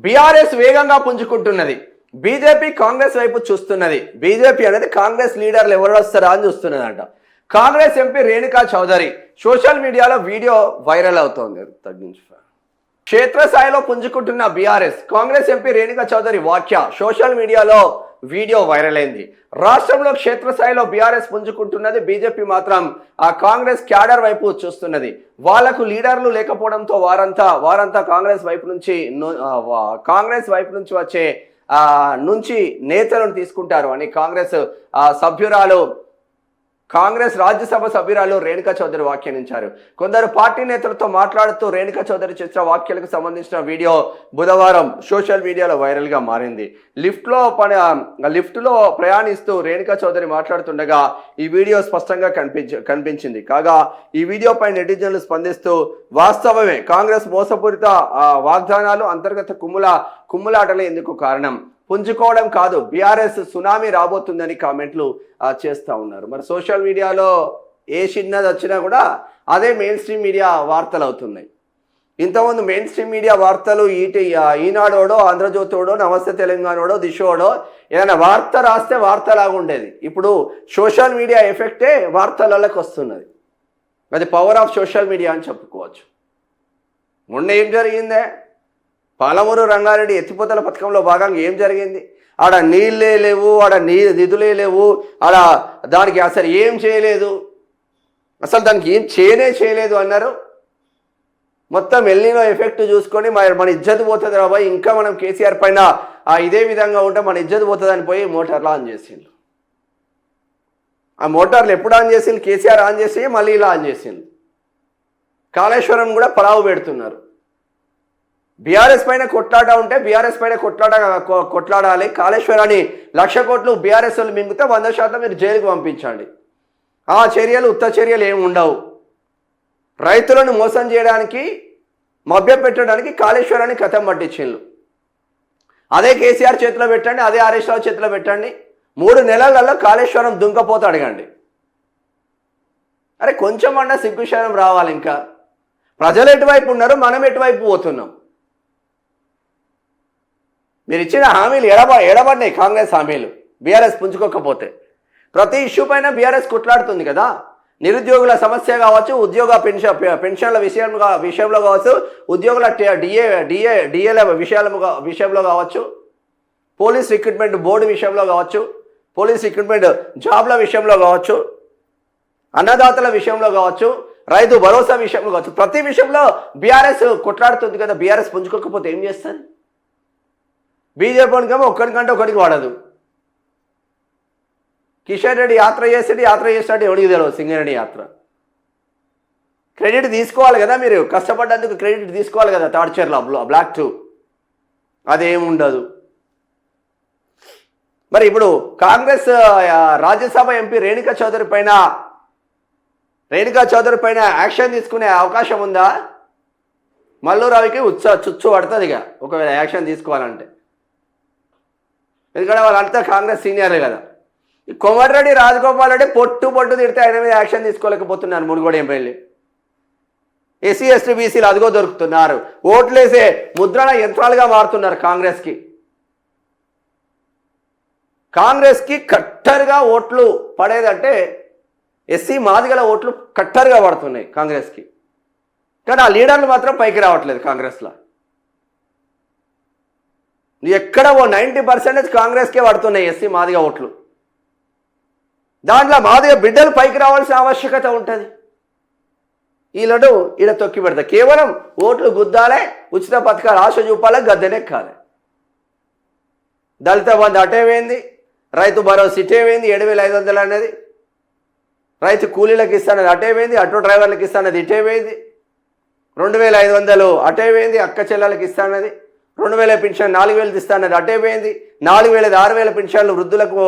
BRS వేగంగా పుంజుకుంటున్నది. BJP Congress వైపు చూస్తున్నది. బీజేపీ అనేది కాంగ్రెస్ లీడర్లు ఎవరు వస్తారా అని చూస్తున్నదంట. కాంగ్రెస్ ఎంపీ రేణుకా చౌదరి సోషల్ మీడియాలో వీడియో వైరల్ అవుతోంది. క్షేత్రస్థాయిలో పుంజుకుంటున్న బీఆర్ఎస్ కాంగ్రెస్ ఎంపీ రేణుకా చౌదరి వ్యాఖ్య సోషల్ మీడియాలో వీడియో వైరల్ అయింది. రాష్ట్రంలో క్షేత్రస్థాయిలో బీఆర్ఎస్ పుంజుకుంటున్నది. బీజేపీ మాత్రం ఆ కాంగ్రెస్ క్యాడర్ వైపు చూస్తున్నది. వాళ్లకు లీడర్లు లేకపోవడంతో వారంతా కాంగ్రెస్ వైపు నుంచి వచ్చే నుంచి నేతలను తీసుకుంటారు అని కాంగ్రెస్ రాజ్యసభ సభ్యురాలు రేణుకా చౌదరి వ్యాఖ్యానించారు. కొందరు పార్టీ నేతలతో మాట్లాడుతూ రేణుకా చౌదరి చేసిన వ్యాఖ్యలకు సంబంధించిన వీడియో బుధవారం సోషల్ మీడియాలో వైరల్గా మారింది. లిఫ్ట్లో ప్రయాణిస్తూ రేణుకా చౌదరి మాట్లాడుతుండగా ఈ వీడియో స్పష్టంగా కనిపించింది. కాగా ఈ వీడియోపై నెటిజన్లు స్పందిస్తూ వాస్తవమే, కాంగ్రెస్ మోసపూరిత వాగ్దానాలు, అంతర్గత కుమ్ములాటలే ఎందుకు కారణం, పుంజుకోవడం కాదు, బీఆర్ఎస్ సునామీ రాబోతుందని కామెంట్లు చేస్తూ ఉన్నారు. మరి సోషల్ మీడియాలో ఏ చిన్నది వచ్చినా కూడా అదే మెయిన్ స్ట్రీమ్ మీడియా వార్తలు అవుతున్నాయి. ఇంతకుముందు మెయిన్ స్ట్రీమ్ మీడియా వార్తలు ఈనాడోడో, ఆంధ్రజ్యోతిడో, నమస్తే తెలంగాణోడో, దిశోడో ఏదైనా వార్త రాస్తే వార్తలాగా ఉండేది. ఇప్పుడు సోషల్ మీడియా ఎఫెక్టే వార్తలలోకి వస్తున్నది. అది పవర్ ఆఫ్ సోషల్ మీడియా అని చెప్పుకోవచ్చు. మొన్న ఏం జరిగిందే, పాలమూరు రంగారెడ్డి ఎత్తిపోతల పథకంలో భాగంగా ఏం జరిగింది? ఆడ నీళ్ళే లేవు, ఆడ నిధులే లేవు, ఆడ దానికి అసలు ఏం చేయలేదు, అసలు దానికి ఏం చేయలేదు అన్నారు. మొత్తం ఎల్నినో ఎఫెక్ట్ చూసుకొని మన ఇజ్జత్ పోతుంది రాబాయి, ఇంకా మనం కేసీఆర్ పైన ఇదే విధంగా ఉంటే మన ఇజ్జత్ పోతుందని పోయి మోటార్లు ఆన్ చేసిండు. ఆ మోటార్లు ఎప్పుడు ఆన్ చేసిండు? కేసీఆర్ ఆన్ చేసి మళ్ళీ ఇలా ఆన్ చేసిండు. కాళేశ్వరం కూడా పలావు పెడుతున్నారు. బీఆర్ఎస్ పైన కొట్లాట ఉంటే బీఆర్ఎస్ పైన కొట్లాడాలి. కాళేశ్వరాన్ని 1,00,000 కోట్లు బీఆర్ఎస్ వాళ్ళు మింగితే 100% మీరు జైలుకు పంపించండి. ఆ చర్యలు ఉత్త చర్యలు ఏమి ఉండవు. రైతులను మోసం చేయడానికి, మభ్యపెట్టడానికి కాళేశ్వరాన్ని కథం పట్టించిండ్రు. అదే కేసీఆర్ చేతిలో పెట్టండి, అదే హరీష్ రావు చేతిలో పెట్టండి, 3 నెలలలో కాళేశ్వరం దుంకపోతే అడగండి. అరే కొంచెం అన్నా సిగ్గుశరం రావాలి. ఇంకా ప్రజలు ఎటువైపు ఉన్నారు, మనం ఎటువైపు పోతున్నాం? మీరు ఇచ్చిన హామీలు ఎడబడినాయి. కాంగ్రెస్ హామీలు బీఆర్ఎస్ పుంజుకోకపోతే ప్రతి ఇష్యూ పైన బీఆర్ఎస్ కొట్లాడుతుంది కదా. నిరుద్యోగుల సమస్య కావచ్చు, ఉద్యోగ పెన్షన్ల విషయంలో కావచ్చు, ఉద్యోగుల డిఏల విషయంలో కావచ్చు, పోలీస్ రిక్రూట్మెంట్ బోర్డు విషయంలో కావచ్చు, పోలీస్ రిక్రూట్మెంట్ జాబ్ల విషయంలో కావచ్చు, అన్నదాతల విషయంలో కావచ్చు, రైతు భరోసా విషయంలో కావచ్చు, ప్రతి విషయంలో బీఆర్ఎస్ కొట్లాడుతుంది కదా. బీఆర్ఎస్ పుంజుకోకపోతే ఏం చేస్తుంది? బీజేపీ ఒక్కడికంటే ఒకటికి వాడదు. కిషన్ రెడ్డి యాత్ర చేసినట్టు ఎవడికి తెలియదు. సింగరెడ్డి యాత్ర క్రెడిట్ తీసుకోవాలి కదా, మీరు కష్టపడ్డందుకు క్రెడిట్ తీసుకోవాలి కదా. టార్చర్లో బ్లాక్ 2 అదేముండదు. మరి ఇప్పుడు కాంగ్రెస్ రాజ్యసభ ఎంపీ రేణుకా చౌదరి పైన యాక్షన్ తీసుకునే అవకాశం ఉందా? మల్లురావుకి చుచ్చు పడుతుంది ఇక ఒకవేళ యాక్షన్ తీసుకోవాలంటే. ఎందుకంటే వాళ్ళంతా కాంగ్రెస్ సీనియర్లే కదా. ఈ కోమటిరెడ్డి రాజగోపాల్ రెడ్డి పొట్టు తిడితే ఆయన మీద యాక్షన్ తీసుకోలేకపోతున్నారు. మునుగోడు ఎంపీలు, ఎస్సీ ఎస్టీ బీసీలు అదిగో దొరుకుతున్నారు. ఓట్లేసే ముద్రణ యంత్రాలుగా మారుతున్నారు కాంగ్రెస్కి కట్టరుగా ఓట్లు పడేదంటే ఎస్సీ మాదిగల ఓట్లు కట్టరుగా పడుతున్నాయి కాంగ్రెస్కి. కానీ ఆ లీడర్లు మాత్రం పైకి రావట్లేదు కాంగ్రెస్లో. ఎక్కడ 90% కాంగ్రెస్కే పడుతున్నాయి ఎస్సీ మాదిగ ఓట్లు. దాంట్లో మాదిగ బిడ్డలు పైకి రావాల్సిన ఆవశ్యకత ఉంటుంది. ఈడ తొక్కి పెడతా. కేవలం ఓట్లు గుద్దాలే, ఉచిత పథకాలు ఆశ చూపాలే, గద్దెనెక్కాలి. దళిత బంధు అటేవేంది, రైతు భరోసా ఇటేవేంది, 7,500 అనేది రైతు కూలీలకు ఇస్తానది అటేవేంది, ఆటో డ్రైవర్లకు ఇస్తానది ఇటేవేంది, 2,500 అటేవేంది, అక్క చెల్లెలకు ఇస్తానది, 2,000 పెన్షన్ 4,000 ఇస్తానది అటేపోయింది, 4,000 6,000 పెన్షన్లు వృద్ధులకు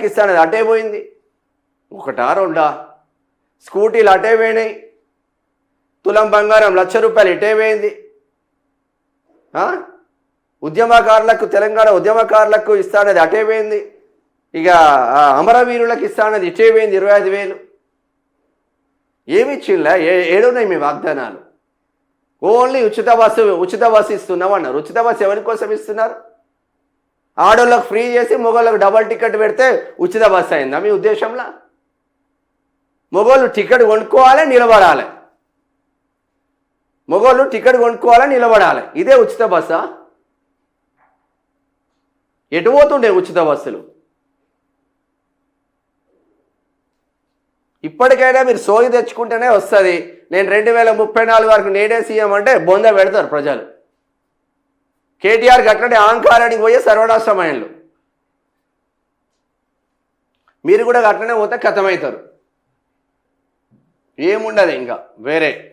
ఇస్తానది అటే పోయింది. 1 2 స్కూటీలు అటే పోయినాయి, తులం బంగారం 1,00,000 రూపాయలు ఇటే పోయింది. తెలంగాణ ఉద్యమకారులకు ఇస్తానది అటే పోయింది. ఇక అమరవీరులకు ఇస్తానది ఇటే పోయింది 25,000. ఏమి ఇచ్చిందా? ఏడున్నాయి మీ వాగ్దానాలు? ఓన్లీ ఉచిత బస్సు ఇస్తున్నాం అన్నారు. ఉచిత బస్సు ఎవరి కోసం ఇస్తున్నారు? ఆడోళ్ళకు ఫ్రీ చేసి మగవాళ్ళకు డబల్ టికెట్ పెడితే ఉచిత బస్సు అయిందా మీ ఉద్దేశంలో? మగవాళ్ళు టికెట్ కొనుక్కోవాలి, నిలబడాలి. మగవాళ్ళు టికెట్ కొనుక్కోవాలి, నిలబడాలి. ఇదే ఉచిత బస్సా? ఎటు పోతుండే ఉచిత బస్సులు? ఇప్పటికైనా మీరు సోయి తెచ్చుకుంటేనే వస్తుంది. నేను 2034 వరకు నేనే సీఎం అంటే బొంద పెడతారు ప్రజలు. కేటీఆర్ గట్లనే అహంకారానికి పోయే సర్వనాశమయ్యారు. మీరు కూడా గట్లనే పోతే కథమవుతారు. ఏముండదు ఇంకా వేరే.